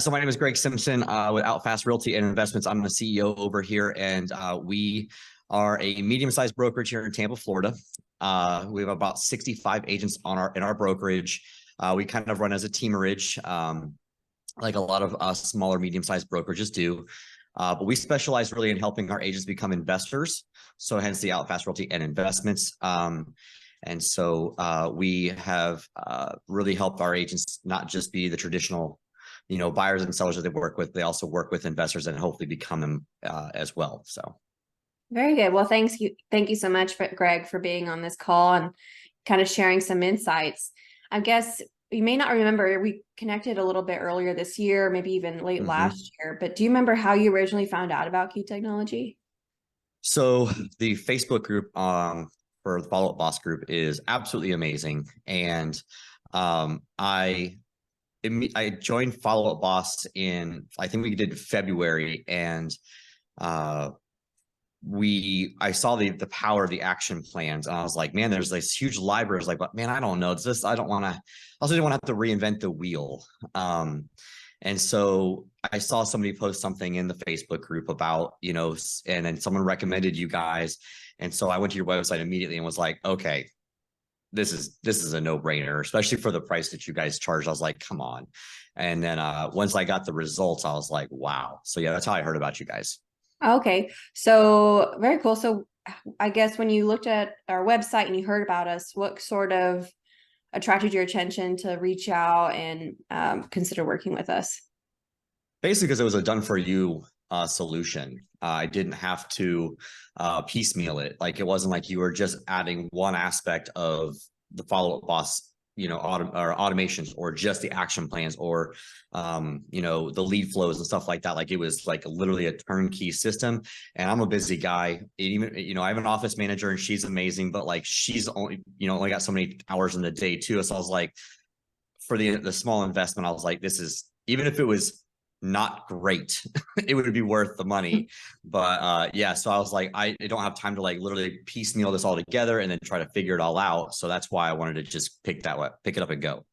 So my name is Greg Simpson with Fast Realty Investments. I'm the CEO over here, and we are a medium-sized brokerage here in Tampa, Florida. We have about 65 agents in our brokerage. We kind of run as a teamerage, like a lot of smaller, medium-sized brokerages do. But we specialize really in helping our agents become investors. So hence the Fast Realty and Investments. And so we have really helped our agents not just be the traditional buyers and sellers that they work with. They also work with investors and hopefully become them as well. So very good. Well, thank you so much, Greg, for being on this call and kind of sharing some insights. I guess you may not remember, we connected a little bit earlier this year, maybe even late last year, but do you remember how you originally found out about Kee Technology? So the Facebook group for the Follow Up Boss group is absolutely amazing. And I joined Follow Up Boss I think we did February, and I saw the power of the action plans, and I was like, man, there's this huge library. I was like, but man, I don't know. I don't want to. I also didn't want to have to reinvent the wheel. And so I saw somebody post something in the Facebook group about, and then someone recommended you guys. And so I went to your website immediately and was like, okay, this is a no-brainer, especially for the price that you guys charged. I was like, come on. And then once I got the results, I was like, wow. So yeah, that's how I heard about you guys. Okay. So very cool. So I guess when you looked at our website and you heard about us, what sort of attracted your attention to reach out and consider working with us? Basically, because it was a done-for-you solution. I didn't have to piecemeal it. Like, it wasn't like you were just adding one aspect of the Follow Up Boss, or automations, or just the action plans, or the lead flows and stuff like that. Like, it was like literally a turnkey system. And I'm a busy guy. Even I have an office manager, and she's amazing, but like, she's only got so many hours in the day too. So I was like, for the small investment, I was like, this is, even if it was not great, it would be worth the money. But yeah, so I was like, I don't have time to like literally piecemeal this all together and then try to figure it all out. So that's why I wanted to just pick it up and go.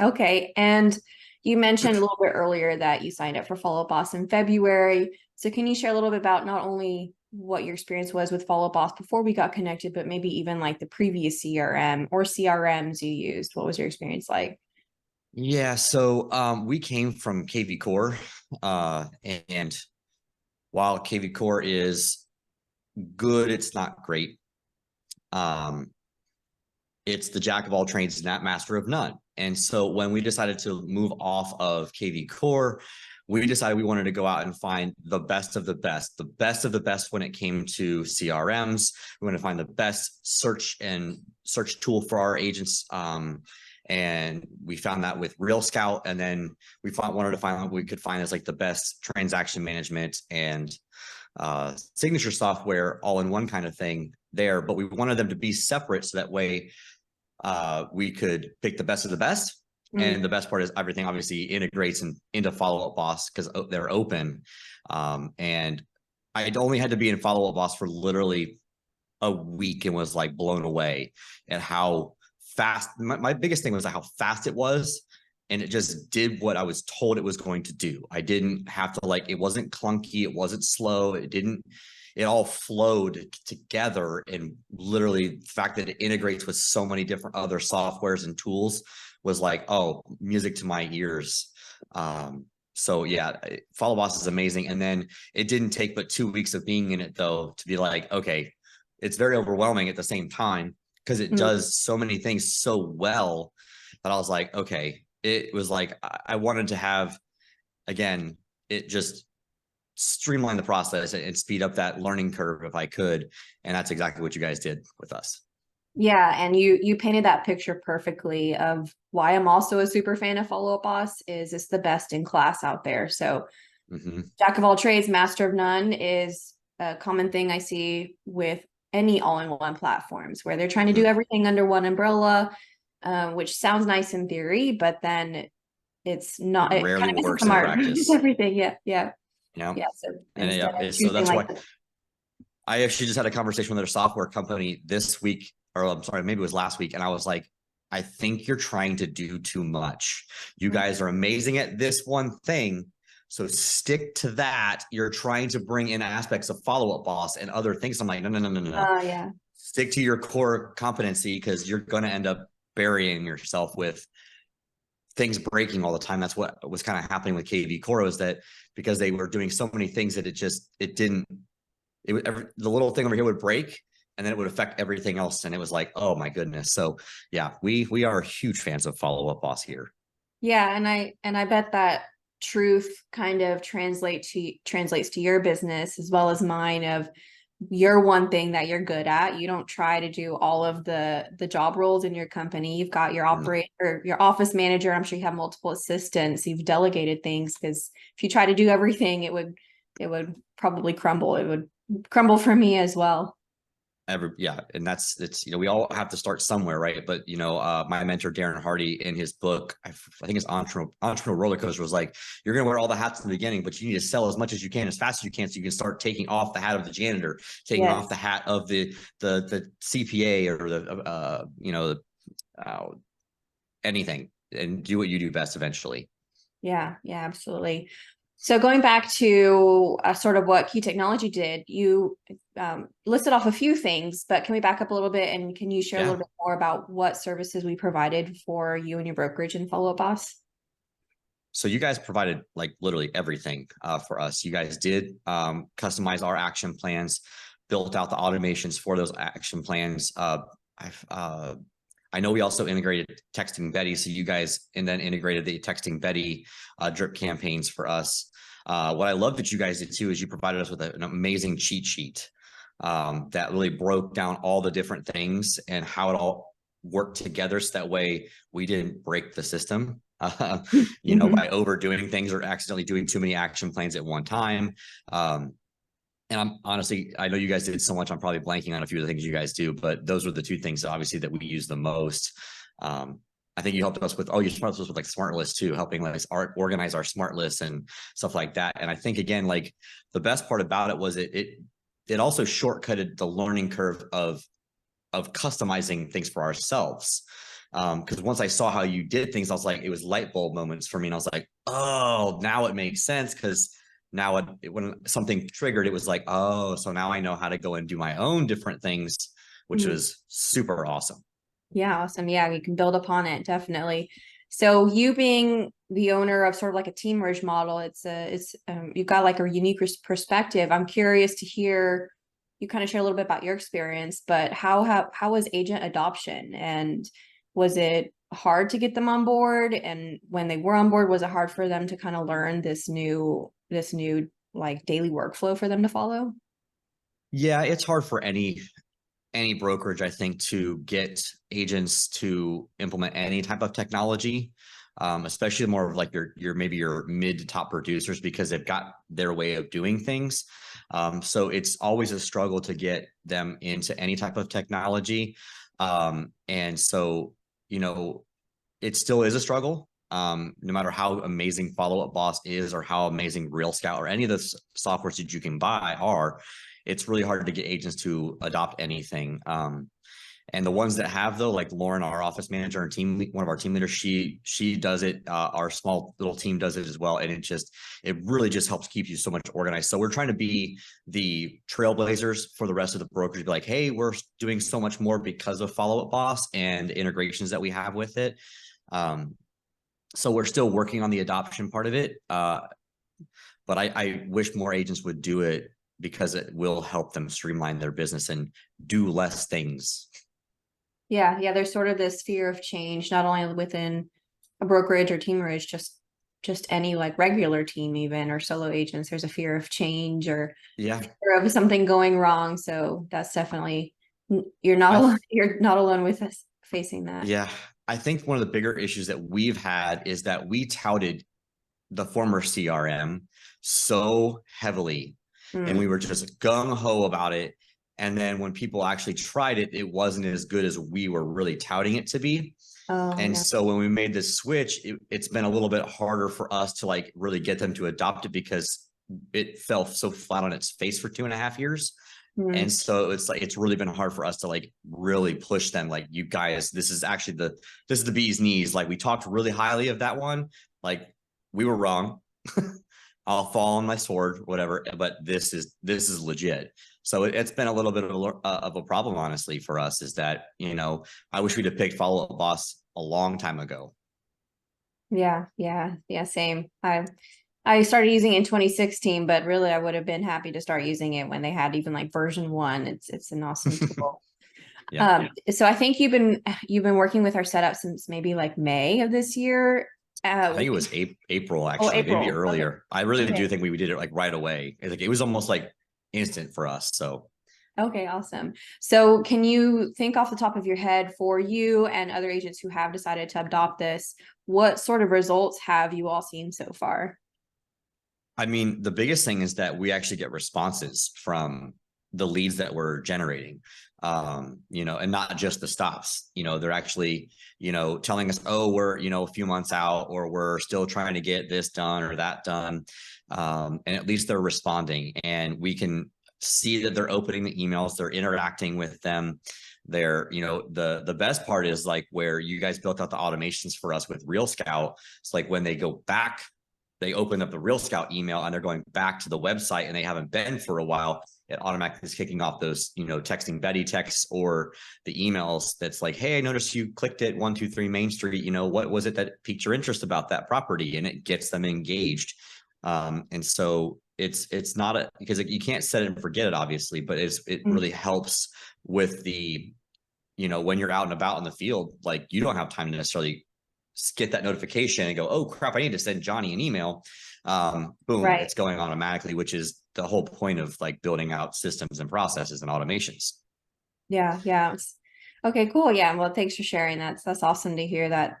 Okay. And you mentioned a little bit earlier that you signed up for Follow Up Boss in February. So can you share a little bit about not only what your experience was with Follow Up Boss before we got connected, but maybe even like the previous CRM or CRMs you used? What was your experience like? Yeah, so we came from KV Core, and while KV Core is good, it's not great. It's the jack of all trades, not master of none. And so when we decided to move off of KV Core, we decided we wanted to go out and find the best of the best when it came to CRMs. We want to find the best search tool for our agents. And we found that with Real Scout, and then we wanted to find what we could find as like the best transaction management and signature software all in one kind of thing there. But we wanted them to be separate, so that way we could pick the best of the best. And the best part is everything obviously integrates into Follow Up Boss because they're open. And I only had to be in Follow Up Boss for literally a week and was like blown away at how fast. My biggest thing was how fast it was, and it just did what I was told it was going to do. I didn't have to it wasn't clunky, it wasn't slow, it all flowed together. And literally the fact that it integrates with so many different other softwares and tools was like, oh, music to my ears. So yeah, Follow Boss is amazing. And then it didn't take but 2 weeks of being in it though to be like, okay, it's very overwhelming at the same time, because it does so many things so well that I was like, okay, it was like, I wanted to have, again, it just streamline the process and speed up that learning curve if I could. And that's exactly what you guys did with us. Yeah, and you painted that picture perfectly of why I'm also a super fan of Follow Up Boss. Is it's the best in class out there. So jack of all trades, master of none is a common thing I see with any all-in-one platforms, where they're trying to do everything under one umbrella, which sounds nice in theory, but then it's not. It rarely kind of works in practice. Everything, yeah. So that's why I actually just had a conversation with their software company this week, or I'm sorry, maybe it was last week, and I was like, I think you're trying to do too much. You Mm. guys are amazing at this one thing. So stick to that. You're trying to bring in aspects of follow-up boss and other things. I'm like, no, no, no, no, no. Yeah. Stick to your core competency, because you're going to end up burying yourself with things breaking all the time. That's what was kind of happening with KV Core, was that because they were doing so many things that the little thing over here would break, and then it would affect everything else. And it was like, oh my goodness. So yeah, we are huge fans of follow-up boss here. Yeah, and I bet that truth kind of translates to your business as well as mine, of your one thing that you're good at. You don't try to do all of the job roles in your company. You've got your No. operator, your office manager. I'm sure you have multiple assistants. You've delegated things, because if you try to do everything, it would probably crumble. It would crumble for me as well. Yeah, and it's we all have to start somewhere, right? But my mentor Darren Hardy, in his book, I think it's Entrepreneur Roller Coaster, was like, you're gonna wear all the hats in the beginning, but you need to sell as much as you can, as fast as you can, so you can start taking off the hat of the janitor, taking off Yes. the hat of the CPA, or anything, and do what you do best eventually. Yeah, yeah, absolutely. So going back to sort of what Kee Technology did, you listed off a few things, but can we back up a little bit, and can you share a Yeah. little bit more about what services we provided for you and your brokerage and Follow Up Boss? So you guys provided like literally everything for us. You guys did customize our action plans, built out the automations for those action plans. I know we also integrated Texting Betty, so you guys and then integrated the Texting Betty drip campaigns for us. What I love that you guys did too is you provided us with an amazing cheat sheet that really broke down all the different things and how it all worked together, so that way we didn't break the system Mhm. by overdoing things or accidentally doing too many action plans at one time. And I'm honestly, I know you guys did so much, I'm probably blanking on a few of the things you guys do, but those were the two things obviously that we use the most. I think you helped us with, you helped us with like smart lists too, helping like organize our smart lists and stuff like that. And I think again, like the best part about it was it also shortcutted the learning curve of customizing things for ourselves. Because once I saw how you did things, I was like, it was light bulb moments for me. And I was like, oh, now it makes sense. Because now when something triggered, it was like, oh, so now I know how to go and do my own different things, which Mhm. was super awesome. Yeah, awesome. Yeah, we can build upon it, definitely. So you being the owner of sort of like a team merge model, you've got like a unique perspective. I'm curious to hear you kind of share a little bit about your experience, but how was agent adoption, and was it hard to get them on board? And when they were on board, was it hard for them to kind of learn this new like daily workflow for them to follow? Yeah, it's hard for any brokerage, I think, to get agents to implement any type of technology, especially more of like your maybe your mid to top producers, because they've got their way of doing things. So it's always a struggle to get them into any type of technology. And so, it still is a struggle. No matter how amazing Follow Up Boss is, or how amazing Real Scout or any of the softwares that you can buy are, it's really hard to get agents to adopt anything. And the ones that have, though, like Lauren, our office manager and one of our team leaders, she does it. Our small little team does it as well, and it really just helps keep you so much organized. So we're trying to be the trailblazers for the rest of the brokerage. Be like, hey, we're doing so much more because of Follow Up Boss and the integrations that we have with it. So we're still working on the adoption part of it. But I wish more agents would do it, because it will help them streamline their business and do less things. Yeah, yeah, there's sort of this fear of change, not only within a brokerage or teamerage, just any like regular team even, or solo agents. There's a fear of change, or Yeah. fear of something going wrong. So that's definitely, you're not I alone. You're not alone with us facing that. Yeah. I think one of the bigger issues that we've had is that we touted the former CRM so heavily, and we Mm. were just gung ho about it. And then when people actually tried it, it wasn't as good as we were really touting it to be. Oh And yeah. so when we made this switch, it's been a little bit harder for us to like really get them to adopt it, because it fell so flat on its face for 2.5 years. And so it's like, it's really been hard for us to like really push them. Like, you guys, this is actually this is the bee's knees. Like, we talked really highly of that one. Like, we were wrong. I'll fall on my sword, whatever, but this is legit. So it's been a little bit of a problem, honestly, for us, is that, I wish we'd have picked Follow Up Boss a long time ago. Yeah, same. I started using it in 2016, but really I would have been happy to start using it when they had even like version 1. It's an awesome tool. Yeah. So I think you've been working with our setup since maybe like May of this year. I think it was April, actually, maybe April. Okay. earlier. I really Okay. do think we did it like right away. It was almost like instant for us. So Okay, awesome. So can you think off the top of your head, for you and other agents who have decided to adopt this, what sort of results have you all seen so far? I mean, the biggest thing is that we actually get responses from the leads that we're generating, and not just the stops. They're actually, telling us, oh, we're, a few months out, or we're still trying to get this done or that done. And at least they're responding, and we can see that they're opening the emails, they're interacting with them. They're, the best part is like where you guys built out the automations for us with Real Scout. It's like when they go back, they open up the Real Scout email and they're going back to the website and they haven't been for a while, it automatically is kicking off those, texting Betty texts or the emails that's like, hey, I noticed you clicked at 123 Main Street. What was it that piqued your interest about that property? And it gets them engaged. And so it's not because you can't set it and forget it, obviously, but it really helps with the, when you're out and about in the field, like you don't have time to necessarily get that notification and go, oh crap, I need to send Johnny an email. Boom, Right. it's going automatically, which is the whole point of like building out systems and processes and automations. Yeah. Okay, cool. Yeah. Well, thanks for sharing that. That's awesome to hear that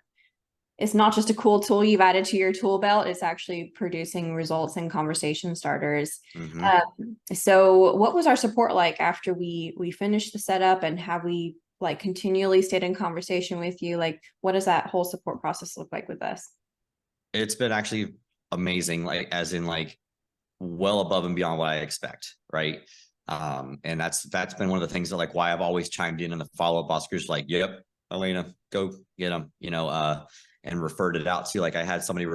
it's not just a cool tool you've added to your tool belt, it's actually producing results and conversation starters. So what was our support like after we finished the setup, and have we like continually stayed in conversation with you? Like, what does that whole support process look like with us? It's been actually amazing, like as in like well above and beyond what I expect, right? And that's been one of the things that like why I've always chimed in the follow-up boss groups, like, yep, Elena, go get them, and referred it out to, like, I had somebody,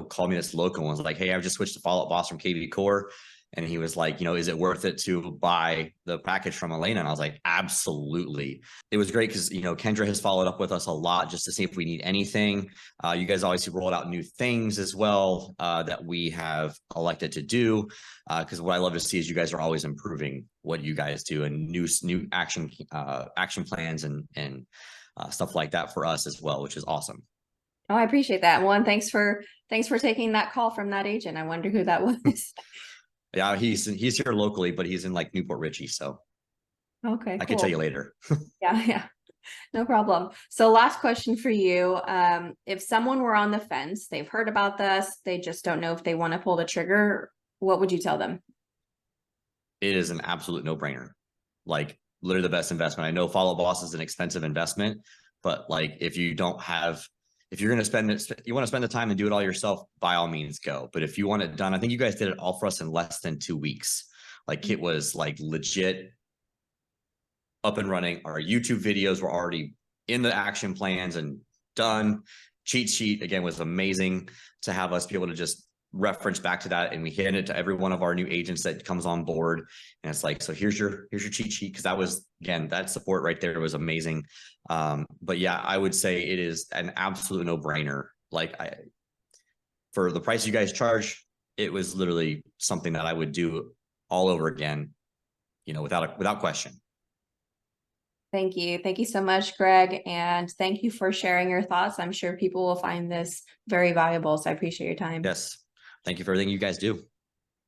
call me this local and was like, hey, I've just switched to Follow Up Boss from KV Core. And he was like, is it worth it to buy the package from Elena? And I was like, absolutely. It was great because, Kendra has followed up with us a lot just to see if we need anything. You guys obviously rolled out new things as well that we have elected to do. Because what I love to see is you guys are always improving what you guys do, and new action plans and stuff like that for us as well, which is awesome. Oh, I appreciate that. Well, and thanks for taking that call from that agent. I wonder who that was. Yeah, he's here locally, but he's in like Newport Richie, so Okay, I cool. can tell you later. Yeah. No problem. So last question for you. If someone were on the fence, they've heard about this, they just don't know if they want to pull the trigger, what would you tell them? It is an absolute no-brainer. Like literally the best investment. I know Follow Boss is an expensive investment, but like if you're going to spend it, you want to spend the time and do it all yourself, by all means go. But if you want it done, I think you guys did it all for us in less than 2 weeks. Like it was like legit up and running. Our YouTube videos were already in the action plans and done. Cheat sheet again was amazing to have us be able to just reference back to that, and we hand it to every one of our new agents that comes on board, and it's like, so here's your cheat sheet, because that was, again, that support right there was amazing. But yeah, I would say it is an absolute no-brainer. Like for the price you guys charge, it was literally something that I would do all over again, without question. Thank you. Thank you so much, Greg. And thank you for sharing your thoughts. I'm sure people will find this very valuable. So I appreciate your time. Yes. Thank you for everything you guys do.